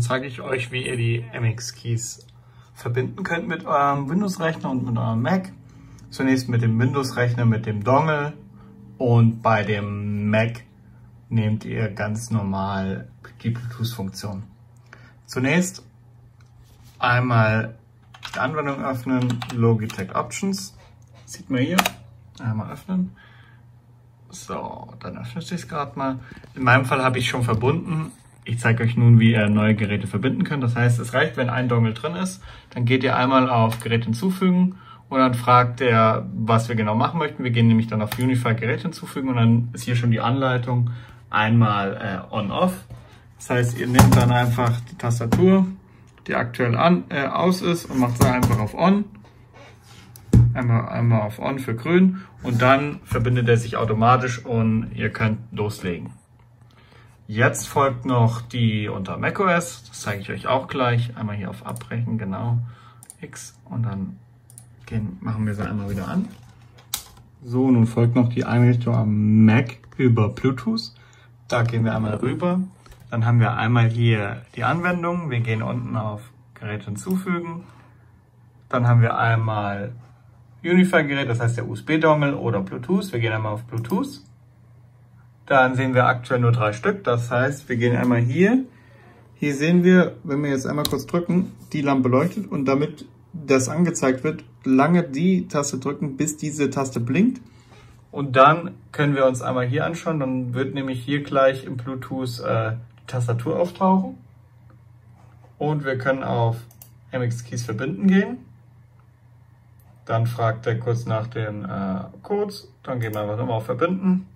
zeige ich euch, wie ihr die MX-Keys verbinden könnt mit eurem Windows-Rechner und mit eurem Mac. Zunächst mit dem Windows-Rechner mit dem Dongle und bei dem Mac nehmt ihr ganz normal die Bluetooth-Funktion. Zunächst einmal die Anwendung öffnen, Logitech Options, sieht man hier, einmal öffnen. So, dann öffnet sich es gerade mal. In meinem Fall habe ich schon verbunden. Ich zeige euch nun, wie ihr neue Geräte verbinden könnt. Das heißt, es reicht, wenn ein Dongle drin ist. Dann geht ihr einmal auf Gerät hinzufügen und dann fragt er, was wir genau machen möchten. Wir gehen nämlich dann auf Unify Gerät hinzufügen und dann ist hier schon die Anleitung einmal On-Off. Das heißt, ihr nehmt dann einfach die Tastatur, die aktuell aus ist und macht sie einfach auf On. Einmal auf On für grün und dann verbindet er sich automatisch und ihr könnt loslegen. Jetzt folgt noch die unter macOS, das zeige ich euch auch gleich. Einmal hier auf Abbrechen, genau, X und dann machen wir sie einmal wieder an. So, nun folgt noch die Einrichtung am Mac über Bluetooth. Da gehen wir einmal rüber. Dann haben wir einmal hier die Anwendung. Wir gehen unten auf Gerät hinzufügen. Dann haben wir einmal Unify-Gerät, das heißt der USB-Dongle oder Bluetooth. Wir gehen einmal auf Bluetooth. Dann sehen wir aktuell nur 3 Stück. Das heißt, wir gehen einmal hier. Hier sehen wir, wenn wir jetzt einmal kurz drücken, die Lampe leuchtet und damit das angezeigt wird, lange die Taste drücken, bis diese Taste blinkt. Und dann können wir uns einmal hier anschauen. Dann wird nämlich hier gleich im Bluetooth die Tastatur auftauchen. Und wir können auf MX-Keys verbinden gehen. Dann fragt er kurz nach den Codes. Dann gehen wir einfach nochmal auf Verbinden.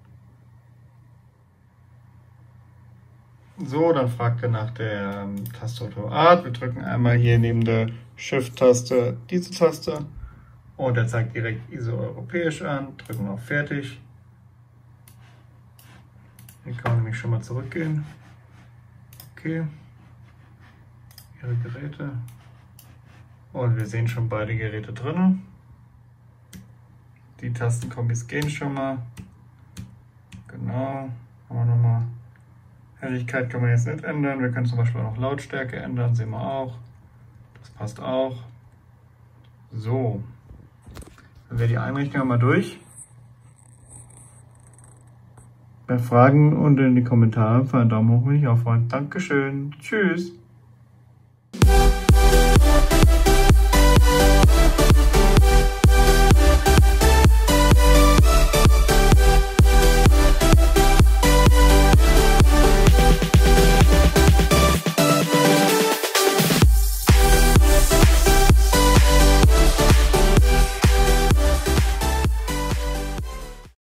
So, dann fragt er nach der Tastaturart. Wir drücken einmal hier neben der Shift-Taste diese Taste. Und er zeigt direkt ISO europäisch an. Drücken auf Fertig. Hier kann man nämlich schon mal zurückgehen. Okay. Ihre Geräte. Und wir sehen schon beide Geräte drin. Die Tastenkombis gehen schon mal. Genau. Haben wir nochmal. Helligkeit können wir jetzt nicht ändern. Wir können zum Beispiel auch noch Lautstärke ändern. Sehen wir auch. Das passt auch. So. Dann wäre die Einrichtung einmal durch. Bei Fragen unten in die Kommentare einen Daumen hoch, wenn ich auch freue. Dankeschön. Tschüss.